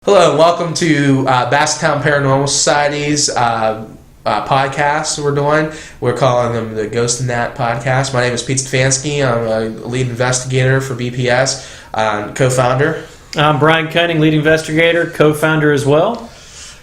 Hello, and welcome to Bassettown Paranormal Society's podcast we're doing. We're calling them the Ghost and That podcast. My name is Pete Stefanski. I'm a lead investigator for BPS, co-founder. I'm Brian Cunning, lead investigator, co-founder as well.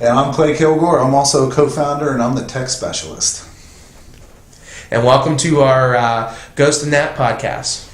And I'm Clay Kilgore. I'm also a co-founder, and I'm the tech specialist. And welcome to our Ghost and That podcast.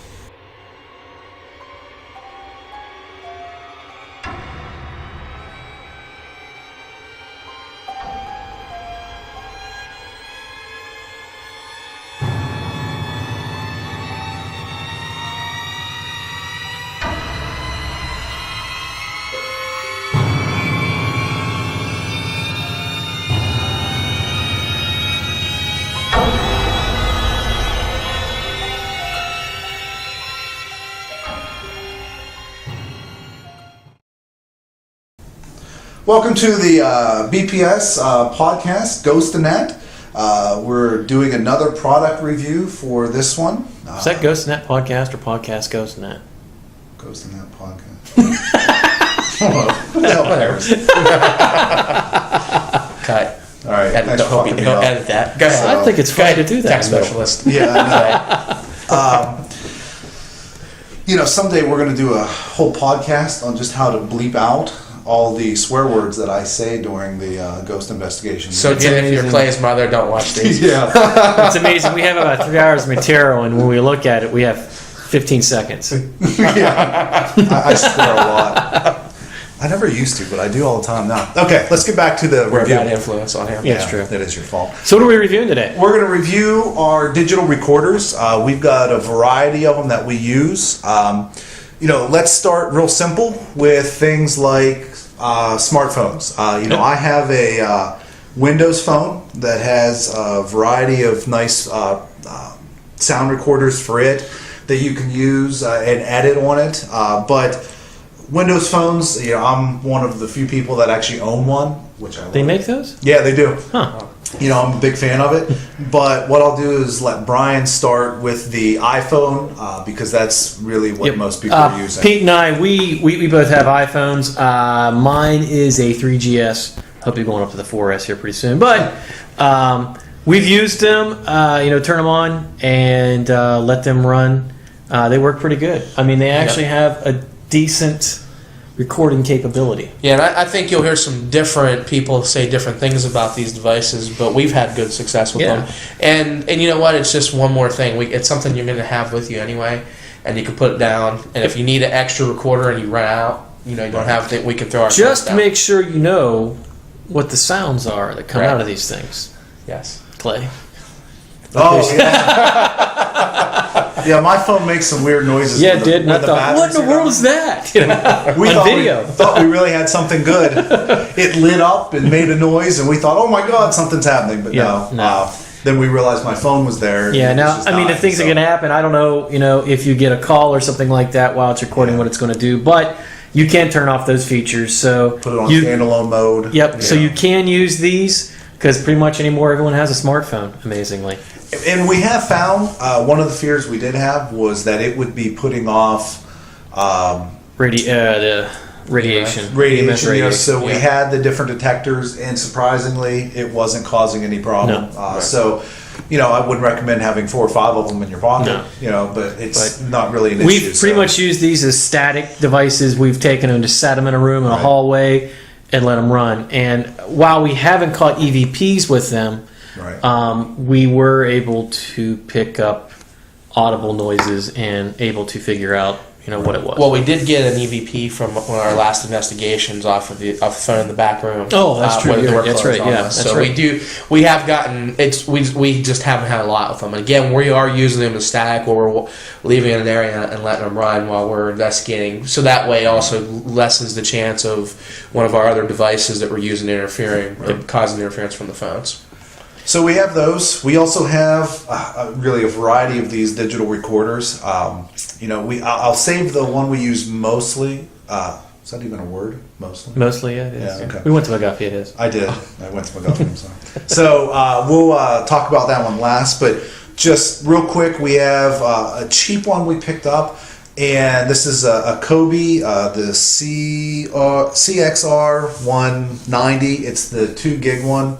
Welcome to the BPS podcast, Ghost and That. We're doing another product review for this one. Is that Ghost and That podcast or podcast Ghost and That? Ghost and That podcast. Whatever. Cut. All right. Edit that. Go ahead. I think it's fun to do that. Tech specialist. Yeah, I know. Someday we're going to do a whole podcast on just how to bleep out all the swear words that I say during the ghost investigation. So, Jim, if you're Clay's mother, don't watch these. Yeah. It's amazing. We have about 3 hours of material, and when we look at it, we have 15 seconds. Yeah. I swear a lot. I never used to, but I do all the time now. Okay, let's get back to the We're a review. bad influence on him. Yeah, it's true. That is your fault. So what are we reviewing today? We're going to review our digital recorders. We've got a variety of them that we use. Let's start real simple with things like smartphones. I have a Windows phone that has a variety of nice sound recorders for it that you can use and edit on it. But Windows phones, I'm one of the few people that actually own one, which I love. They make those? Yeah, they do. Huh. I'm a big fan of it, but what I'll do is let Brian start with the iPhone because that's really what most people are using. Pete and I, we both have iPhones. Mine is a 3GS. Hope you're going up to the 4S here pretty soon. But we've used them, turn them on and let them run. They work pretty good. I mean, they actually have a decent recording capability. Yeah, and I think you'll hear some different people say different things about these devices, but we've had good success with them. And you know what? It's just one more thing. It's something you're going to have with you anyway, and you can put it down. And if you need an extra recorder and you run out, you don't have it, we can throw our Just down. make sure you know what the sounds are that come out of these things. Yes. Clay. Oh, yeah. Yeah, my phone makes some weird noises. Yeah, it did. And I thought, what in the world is that? We on video. thought we really had something good. It lit up and made a noise, and we thought, oh my God, something's happening. But no. Then we realized my phone was there. Yeah, now, the things that can happen, I don't know, if you get a call or something like that while it's recording what it's going to do, but you can turn off those features. So put it on standalone mode. Yep, so you can use these because pretty much anymore everyone has a smartphone, amazingly. And we have found one of the fears we did have was that it would be putting off the radiation. Radiation. So we had the different detectors, and surprisingly, it wasn't causing any problem. No. So, I wouldn't recommend having 4 or 5 of them in your pocket. No. But it's not really an issue. We've pretty much used these as static devices. We've taken them, just sat them in a room in a hallway, and let them run. And while we haven't caught EVPs with them, we were able to pick up audible noises and able to figure out what it was. Well, we did get an EVP from one of our last investigations off the phone in the back room. Oh, that's true. That's right. Yeah, that's so right. we have gotten we just haven't had a lot with them. And again, we are using them as static, or we're leaving it in an area and letting them run while we're investigating. So that way, also lessens the chance of one of our other devices that we're using interfering, causing interference from the phones. So we have those. We also have really a variety of these digital recorders. I'll save the one we use mostly. Is that even a word? Mostly? Mostly, yeah, it is. Yeah, okay. We went to McGuffey, it is. I did. I went to McGuffey, I'm sorry. So we'll talk about that one last, but just real quick, we have a cheap one we picked up, And this is a Coby, the CXR190. It's the 2 gig one.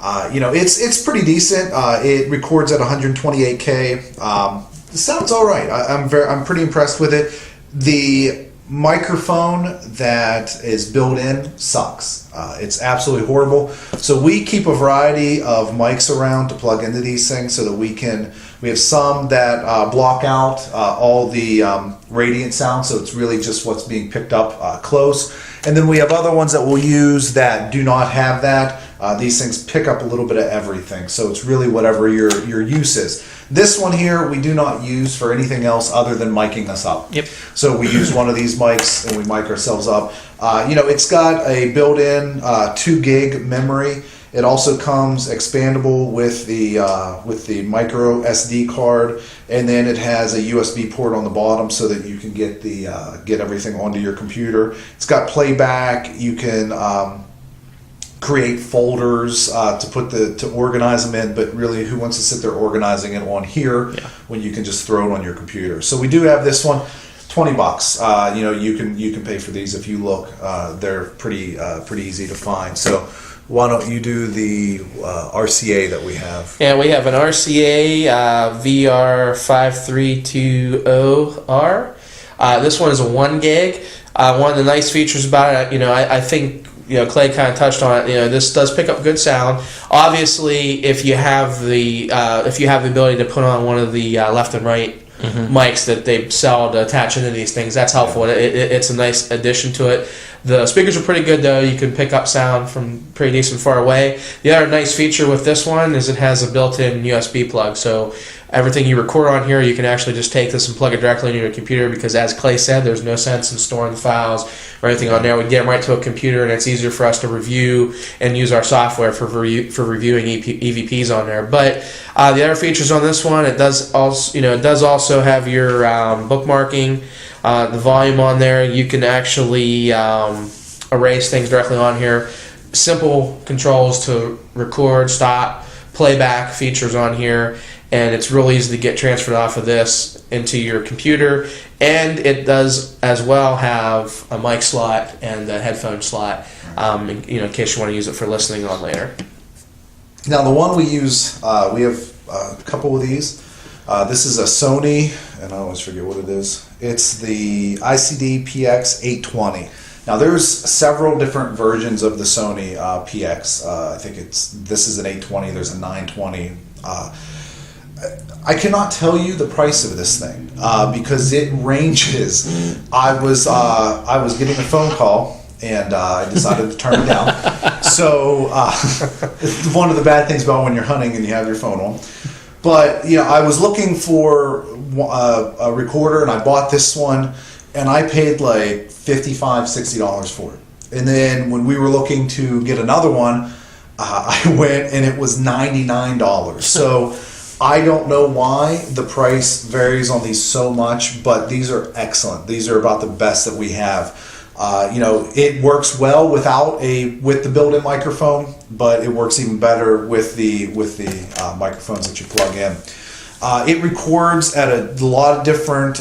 It's pretty decent. It records at 128K. It sounds all right. I'm pretty impressed with it. The microphone that is built in sucks. It's absolutely horrible. So we keep a variety of mics around to plug into these things so that we have some that block out all the radiant sound, so it's really just what's being picked up close. And then we have other ones that we'll use that do not have that. These things pick up a little bit of everything, so it's really whatever your use is. This one here we do not use for anything else other than miking us up. Yep. So we use one of these mics and we mic ourselves up. It's got a built-in 2 gig memory. It also comes expandable with the micro SD card, and then it has a USB port on the bottom so that you can get everything onto your computer. It's got playback. You can create folders to organize them in, but really, who wants to sit there organizing it on here when you can just throw it on your computer? So we do have this one. $20. You can pay for these if you look. They're pretty easy to find. So why don't you do the RCA that we have? Yeah, we have an RCA VR5320R. This one is a 1 gig. One of the nice features about it, I think Clay kind of touched on it. This does pick up good sound. Obviously, if you have the ability to put on one of the left and right mics that they sell to attach into these things, that's helpful. It's a nice addition to it. The speakers are pretty good though. You can pick up sound from pretty decent far away. The other nice feature with this one is it has a built-in USB plug. So everything you record on here, you can actually just take this and plug it directly into your computer, because as Clay said, there's no sense in storing the files or anything on there. We get them right to a computer, and it's easier for us to review and use our software for reviewing EVPs on there. But the other features on this one, it does also have your bookmarking, the volume on there. You can actually erase things directly on here. Simple controls to record, stop, playback features on here, and it's real easy to get transferred off of this into your computer. And it does as well have a mic slot and a headphone slot, in case you want to use it for listening on later. Now the one we use, we have a couple of these. This is a Sony, and I always forget what it is. It's the ICD-PX820. Now there's several different versions of the Sony PX. I think this is an 820. There's a 920. I cannot tell you the price of this thing because it ranges. I was getting a phone call, and I decided to turn it down. So one of the bad things about when you're hunting and you have your phone on. But I was looking for a recorder, and I bought this one, and I paid like $55, $60 for it. And then when we were looking to get another one, I went and it was $99. So I don't know why the price varies on these so much, but these are excellent. These are about the best that we have. It works well with the built-in microphone, but it works even better with the microphones that you plug in. It records at a lot of different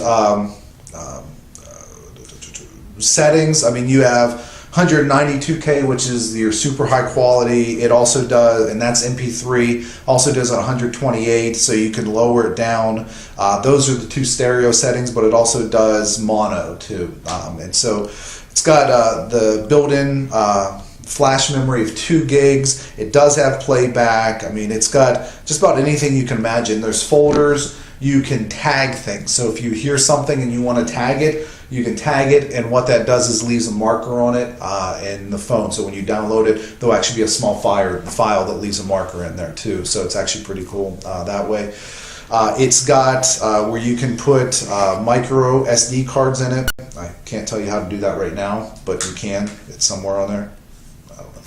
settings. I mean, you have 192K, which is your super high quality. It also does, and that's MP3, also does 128, so you can lower it down. Those are the 2 stereo settings, but it also does mono too. And so it's got the built-in flash memory of 2 gigs. It does have playback. I mean, it's got just about anything you can imagine. There's folders. You can tag things. So if you hear something and you want to tag it, you can tag it, and what that does is leaves a marker on it in the phone. So when you download it, there'll actually be a small file that leaves a marker in there too. So it's actually pretty cool that way. It's got where you can put micro SD cards in it. I can't tell you how to do that right now, but you can. It's somewhere on there. I don't know.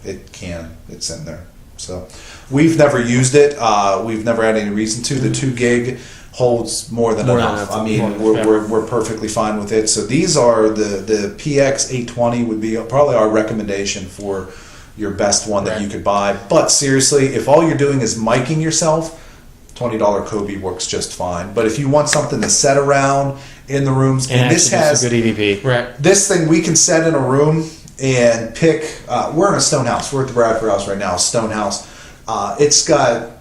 It can. It's in there. So we've never used it. We've never had any reason to. The 2 gig holds more than enough. I mean, we're perfectly fine with it. So these are the PX820 would be probably our recommendation for your best one that you could buy. But seriously, if all you're doing is miking yourself, $20 Coby works just fine. But if you want something to set around in the rooms, And this actually has a good EVP. Right. this thing we can set in a room and pick. We're in a stone house. We're at the Bradford House right now. Stone house. It's got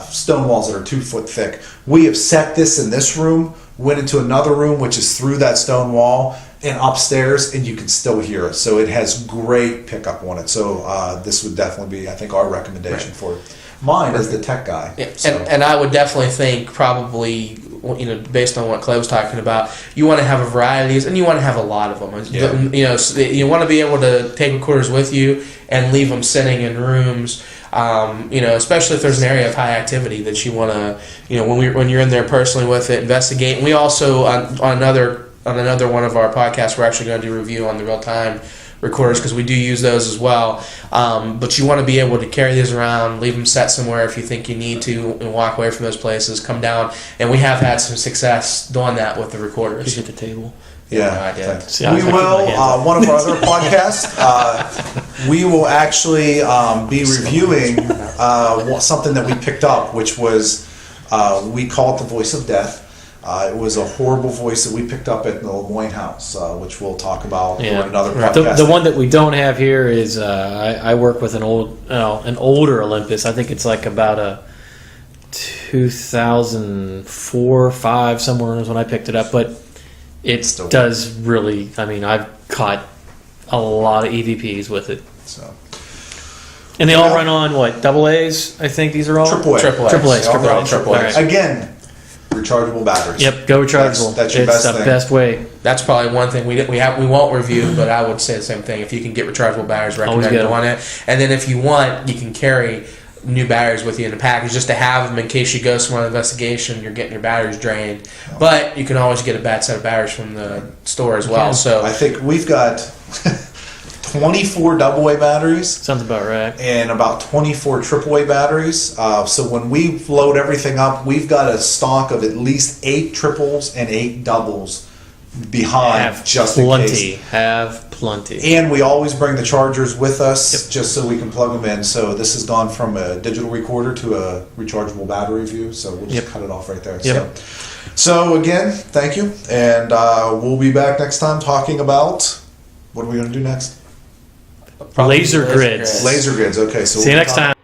stone walls that are 2 foot thick. We have set this in this room. Went into another room, which is through that stone wall, and upstairs, and you can still hear it. So it has great pickup on it. So this would definitely be, I think, our recommendation for it. Mine is the tech guy. Yeah, So. and I would definitely think probably, based on what Clay was talking about, you want to have a variety of these, and you want to have a lot of them. Yeah. You want to be able to take recorders with you and leave them sitting in rooms. Especially if there's an area of high activity that you want to, when you're in there personally with it, investigate. And we also on another one of our podcasts, we're actually going to do a review on the real time recorders because we do use those as well. But you want to be able to carry these around, leave them set somewhere if you think you need to, and walk away from those places. Come down, and we have had some success doing that with the recorders. Just hit the table. Yeah, I did. thanks. See, I We keep will. my hands up. One of our other podcasts, we will actually be reviewing something that we picked up, which was we call it the voice of death. It was a horrible voice that we picked up at the Lemoyne House, which we'll talk about in another podcast. The one that we don't have here is I work with an older Olympus. I think it's like about a 2004, 5 somewhere is when I picked it up, but it Still does really. I mean, I've caught a lot of EVPs with it, So and they all run on what, double A's? I think these are all Triple A. Triple A. Triple A's. They all run on Triple A's. AAA. Again, rechargeable batteries. Yep, go rechargeable. That's your it's best the thing. best way. That's probably one thing we won't review, but I would say the same thing. If you can get rechargeable batteries, recommend get 'em. doing it. And then if you want, you can carry new batteries with you in the package just to have them in case you go somewhere on investigation. You're getting your batteries drained, but you can always get a bad set of batteries from the store as well. So I think we've got 24 AA batteries Sounds about right. and about 24 AAA batteries. So when we load everything up, we've got a stock of at least 8 triples and 8 doubles behind Have just in plenty. case. Have plenty. And we always bring the chargers with us just so we can plug them in. So this has gone from a digital recorder to a rechargeable battery view. So we'll just cut it off right there. Yep. So again, thank you. And we'll be back next time talking about, what are we going to do next? Laser grids. Laser grids. Okay. So See you we'll next talk- time.